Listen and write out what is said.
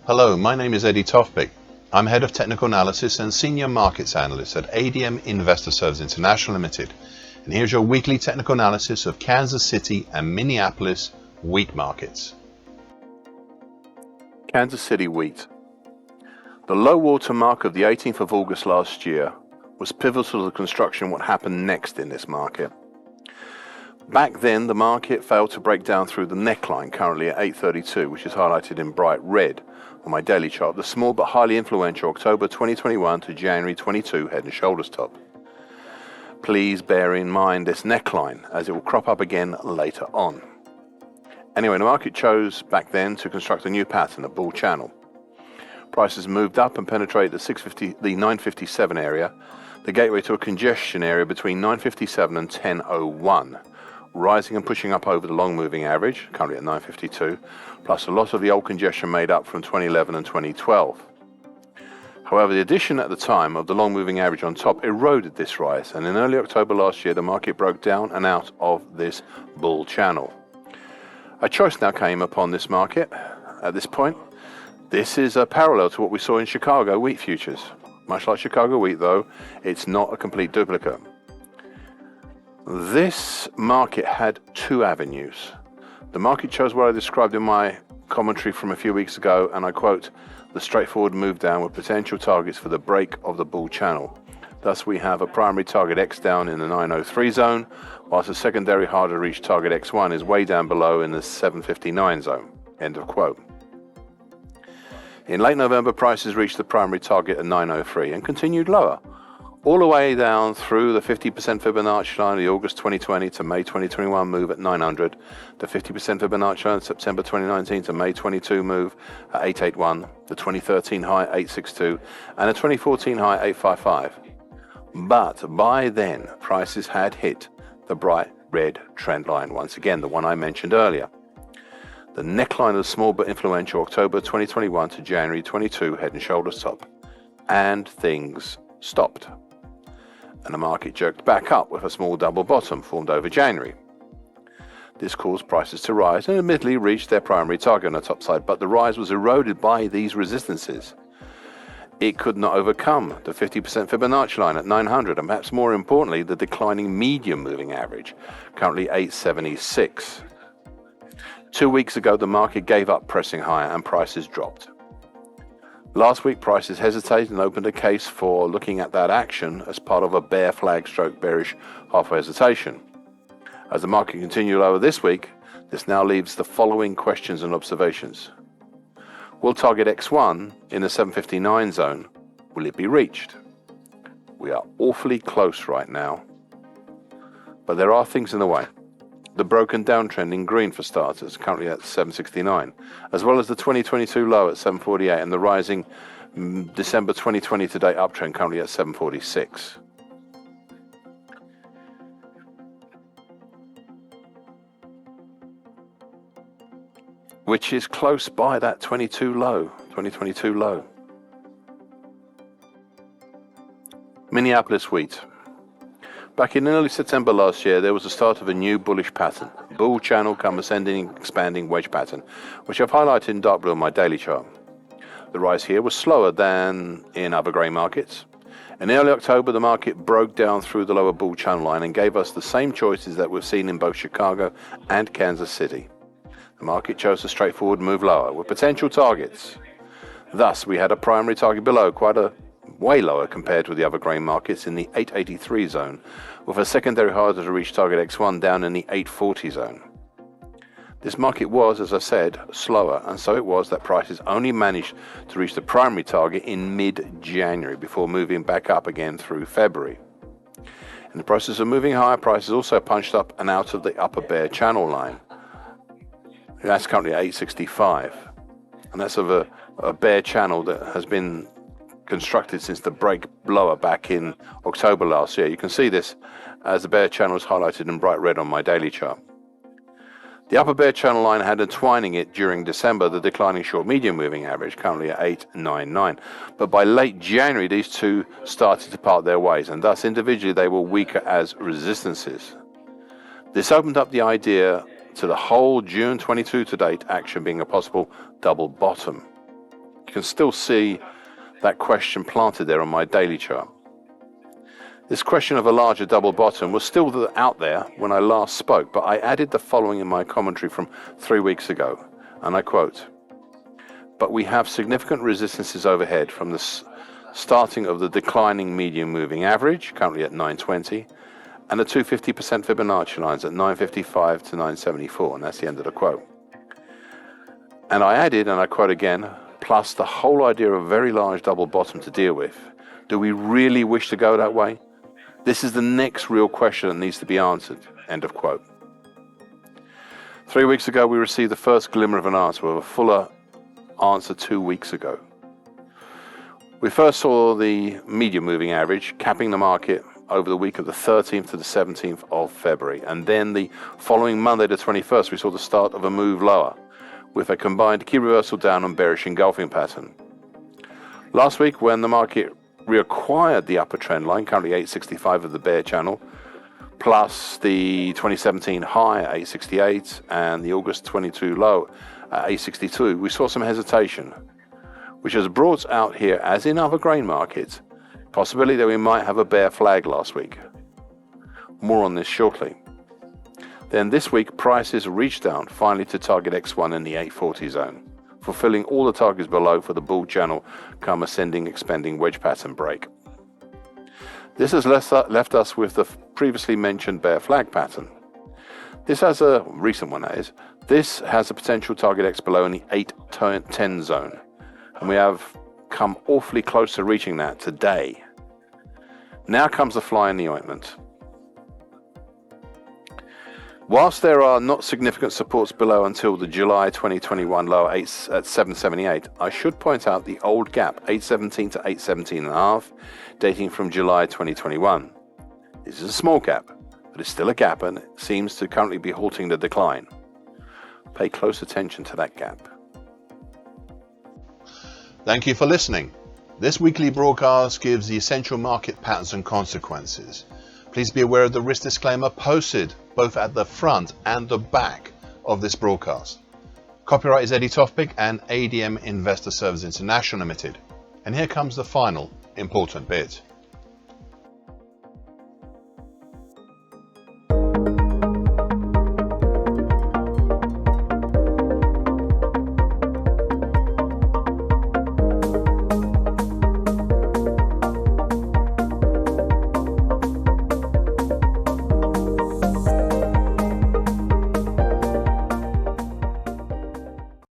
Hello, my name is Eddie Tofpik. I'm Head of Technical Analysis and Senior Markets Analyst at ADM Investor Services International Limited. And here's your weekly technical analysis of Kansas City and Minneapolis wheat markets. Kansas City wheat. The low water mark of the 18th of August last year was pivotal to the construction of what happened next in this market. Back then, the market failed to break down through the neckline, currently at 832, which is highlighted in bright red on my daily chart, the small but highly influential October 2021 to January 22 head and shoulders top. Please bear in mind this neckline, as it will crop up again later on. Anyway, the market chose back then to construct a new pattern, a bull channel. Prices moved up and penetrated the 957 area, the gateway to a congestion area between 957 and 1001. Rising and pushing up over the long moving average, currently at 952, plus a lot of the old congestion made up from 2011 and 2012. However, the addition at the time of the long moving average on top eroded this rise, and in early October last year the market broke down and out of this bull channel. A choice now came upon this market at this point. This is a parallel to what we saw in Chicago wheat futures. Much like Chicago wheat though, it's not a complete duplicate. This market had two avenues. The market chose what I described in my commentary from a few weeks ago, and I quote, the straightforward move down with potential targets for the break of the bull channel. Thus we have a primary target X down in the 903 zone, whilst a secondary harder to reach target X1 is way down below in the 759 zone. End of quote. In late November, prices reached the primary target at 903 and continued lower, all the way down through the 50% Fibonacci line of the August 2020 to May 2021 move at 900, the 50% Fibonacci line of September 2019 to May 22 move at 881, the 2013 high 862, and the 2014 high 855. But by then, prices had hit the bright red trend line, once again, the one I mentioned earlier. The neckline of the small but influential October 2021 to January 22 head and shoulders top. And things stopped. And the market jerked back up with a small double bottom formed over January. This caused prices to rise and admittedly reached their primary target on the top side, but the rise was eroded by these resistances. It could not overcome the 50% Fibonacci line at 900 and perhaps more importantly the declining medium moving average, currently 876. 2 weeks ago the market gave up pressing higher and prices dropped. Last week prices hesitated and opened a case for looking at that action as part of a bear flag stroke bearish halfway hesitation. As the market continued lower this week, this now leaves the following questions and observations. Will target X1 in the 759 zone, will it be reached? We are awfully close right now, but there are things in the way. The broken downtrend in green for starters, currently at 769, as well as the 2022 low at 748 and the rising December 2020 to date uptrend currently at 746. Which is close by that 2022 low. Minneapolis wheat. Back in early September last year, there was the start of a new bullish pattern, bull channel come ascending, expanding wedge pattern, which I've highlighted in dark blue on my daily chart. The rise here was slower than in other grey markets. In early October, the market broke down through the lower bull channel line and gave us the same choices that we've seen in both Chicago and Kansas City. The market chose a straightforward move lower with potential targets. Thus, we had a primary target below, way lower compared with the other grain markets in the 883 zone, with a secondary harder to reach target X1 down in the 840 zone. This market was, as I said, slower, and so it was that prices only managed to reach the primary target in mid-January before moving back up again through February. In the process of moving higher, prices also punched up and out of the upper bear channel line. That's currently at 865, and that's of a bear channel that has been constructed since the break lower back in October last year. You can see this as the bear channel is highlighted in bright red on my daily chart. The upper bear channel line had entwining it during December the declining short medium moving average, currently at 899. But by late January these two started to part their ways, and thus individually they were weaker as resistances. This opened up the idea to the whole June 22 to date action being a possible double bottom. You can still see that question planted there on my daily chart. This question of a larger double bottom was still out there when I last spoke, but I added the following in my commentary from 3 weeks ago, and I quote, "But we have significant resistances overhead from the starting of the declining medium moving average, currently at 920, and the 250% Fibonacci lines at 955 to 974, and that's the end of the quote. And I added, and I quote again, plus the whole idea of a very large double bottom to deal with. Do we really wish to go that way? This is the next real question that needs to be answered, end of quote. 3 weeks ago, we received the first glimmer of an answer, with a fuller answer 2 weeks ago. We first saw the medium moving average capping the market over the week of the 13th to the 17th of February. And then the following Monday, the 21st, we saw the start of a move lower with a combined key reversal down and bearish engulfing pattern. Last week, when the market reacquired the upper trend line, currently 865 of the bear channel, plus the 2017 high at 868 and the August 22 low at 862, we saw some hesitation, which has brought out here, as in other grain markets, possibility that we might have a bear flag last week. More on this shortly. Then this week, prices reached down finally to target X1 in the 840 zone, fulfilling all the targets below for the bull channel come ascending expanding wedge pattern break. This has left us with the previously mentioned bear flag pattern. This has a recent one, that is. This has a potential target X below in the 810 zone, and we have come awfully close to reaching that today. Now comes the fly in the ointment. Whilst there are not significant supports below until the July 2021 low at 778, I should point out the old gap, 817 to 817.5, dating from July 2021. This is a small gap, but it's still a gap and it seems to currently be halting the decline. Pay close attention to that gap. Thank you for listening. This weekly broadcast gives the essential market patterns and consequences. Please be aware of the risk disclaimer posted both at the front and the back of this broadcast. Copyright is Eddie Tofpik and ADM Investor Services International Limited. And here comes the final important bit.